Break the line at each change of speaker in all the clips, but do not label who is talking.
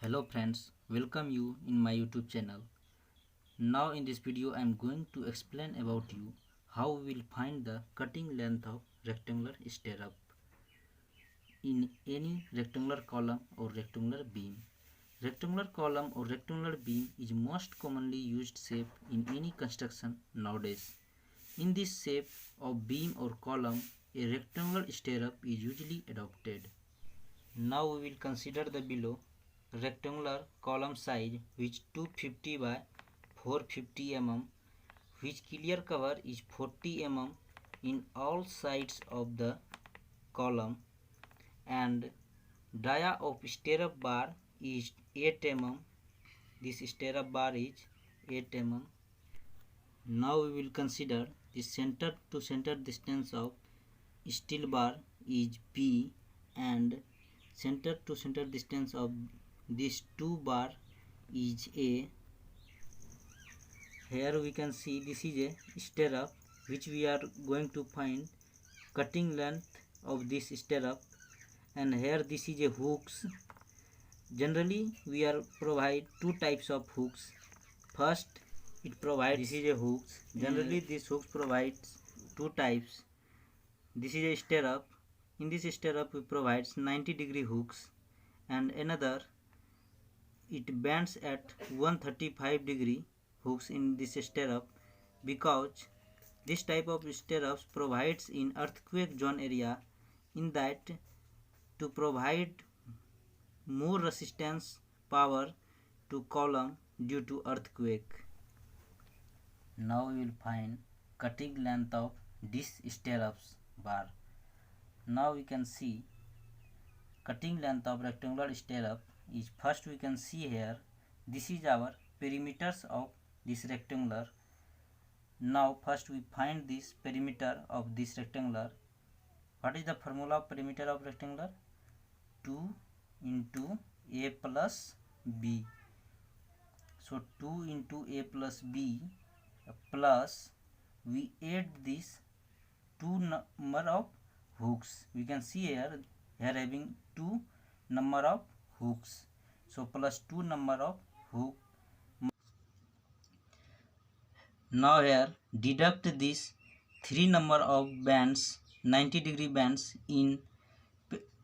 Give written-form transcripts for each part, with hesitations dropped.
Hello friends, welcome you in my YouTube channel. Now in this video I am going to explain about you how we will find the cutting length of rectangular stirrup in any rectangular column or rectangular beam. Rectangular column or rectangular beam is most commonly used shape in any construction nowadays. In this shape of beam or column, a rectangular stirrup is usually adopted. Now we will consider the below rectangular column size which 250 by 450 mm, which clear cover is 40 mm in all sides of the column, and dia of stirrup bar is 8 mm. This stirrup bar is 8 mm. Now we will consider the center to center distance of steel bar is P, and center to center distance of this two bar is A. Here we can see this is a stirrup which we are going to find cutting length of this stirrup, and here this is a hooks. Generally we are provide two types of hooks. First it provides this is a hooks. Generally this hooks provides two types. This is a stirrup. In this stirrup we provides 90-degree hooks, and another it bends at 135-degree hooks in this stirrup, because this type of stirrups provides in earthquake zone area, in that to provide more resistance power to column due to earthquake. Now we will find cutting length of this stirrups bar. Now we can see cutting length of rectangular stirrup is, first we can see here this is our perimeters of this rectangular. Now first we find this perimeter of this rectangular. What is the formula of perimeter of rectangular? 2 into A plus B. So 2 into A plus B plus we add this 2 number of hooks. We can see here having 2 number of hooks. So plus 2 number of hook. Now here deduct this 3 number of bands, 90-degree bands in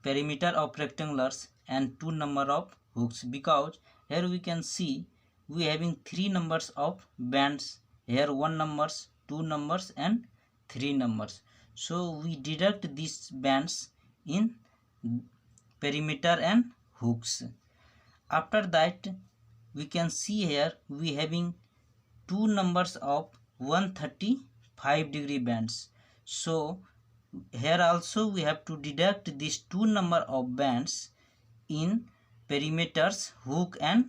perimeter of rectangulars, and 2 number of hooks, because here we can see we having 3 numbers of bands. Here 1 numbers, 2 numbers and 3 numbers. So we deduct these bands in perimeter and hooks. After that we can see here we having 2 numbers of 135-degree bands. So here also we have to deduct these 2 number of bands in perimeters, hook and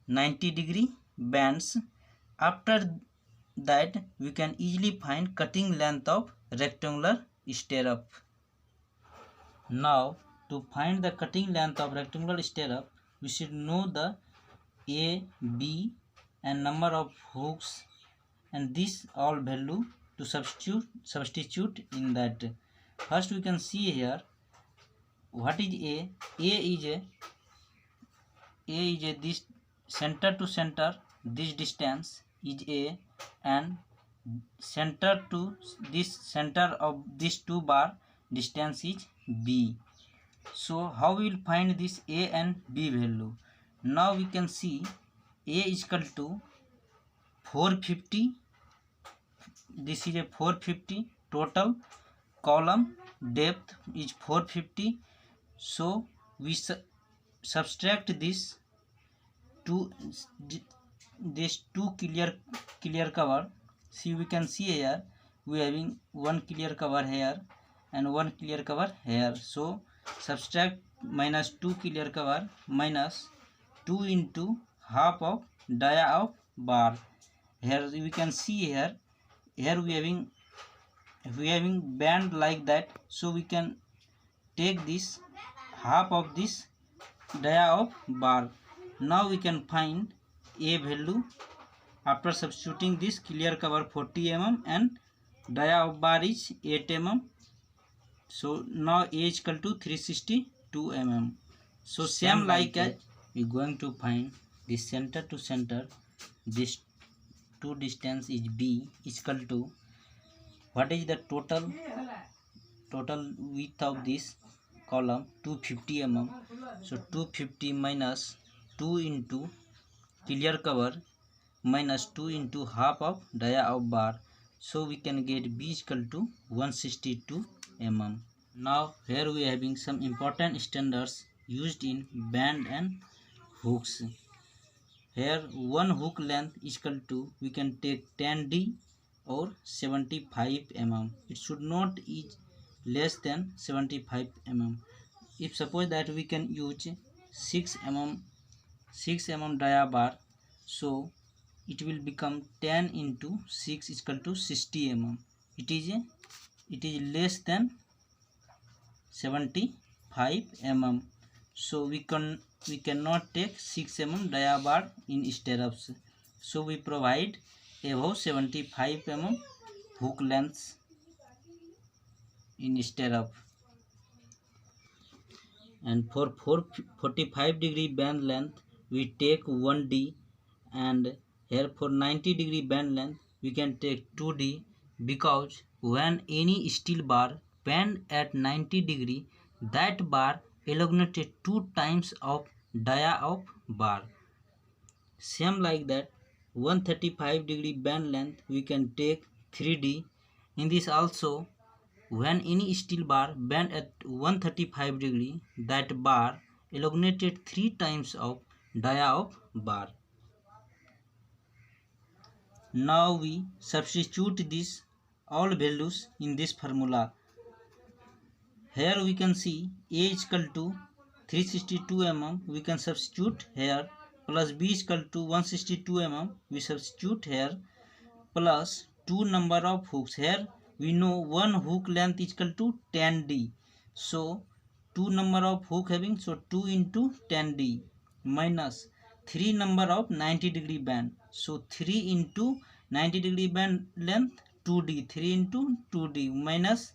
90-degree bands. After that we can easily find cutting length of rectangular stirrup. Now to find the cutting length of rectangular stirrup, we should know the A, B and number of hooks, and this all value to substitute in that. First we can see here what is A. A is a this center to center, this distance is A, and center to this center of this two bar distance is B. So how we will find this A and B value? Now we can see A is equal to 450. This is a 450 total column depth is 450. So we subtract this two clear cover. See, we can see here we having one clear cover here and one clear cover here. So subtract minus 2 clear cover minus 2 into half of dia of bar. Here we can see here we having band like that. So we can take this half of this dia of bar. Now we can find A value after substituting this clear cover 40 mm and dia of bar is 8 mm. So now A is equal to 362 mm. So same like as we going to find the center to center. This two distance is B is equal to what is the total width of this column 250 mm. So 250 minus 2 into clear cover minus 2 into half of dia of bar. So we can get B is equal to 162 mm. Now here we are having some important standards used in band and hooks. Here one hook length is equal to, we can take 10D or 75 mm. It should not is less than 75 mm. If suppose that we can use 6 mm dia bar, so it will become 10 into 6 is equal to 60 mm. It is less than 75 mm. So we cannot take 6 mm dia bar in stirrups. So we provide above 75 mm hook lengths in stirrup. And for 45-degree band length we take 1D, and here for 90-degree band length we can take 2D, because when any steel bar bend at 90 degree, that bar elongated 2 times of dia of bar. Same like that, 135-degree band length we can take 3D. In this also, when any steel bar bend at 135 degree, that bar elongated 3 times of dia of bar. Now we substitute these all values in this formula. Here we can see A is equal to 362 mm, we can substitute here, plus B is equal to 162 mm, we substitute here, plus 2 number of hooks. Here we know one hook length is equal to 10D, so 2 number of hook having, so 2 into 10D, minus 3 number of 90-degree band, so 3 into 90-degree band length 2D, 3 into 2D, minus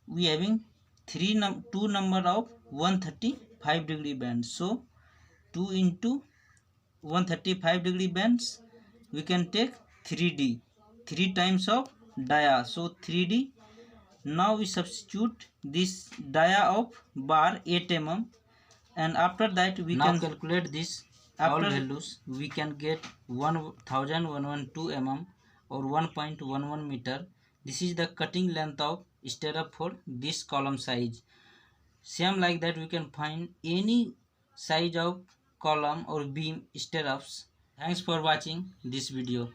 we having 2 number of 135-degree band, so 2 into 135-degree bands we can take 3D, 3 times of dia, so 3D. Now we substitute this dia of bar 8 mm, and after that we can calculate this all values. We can get 1112 mm or 1.11 meter. This is the cutting length of stirrup for this column size. Same like that we can find any size of column or beam stirrups. Thanks for watching this video.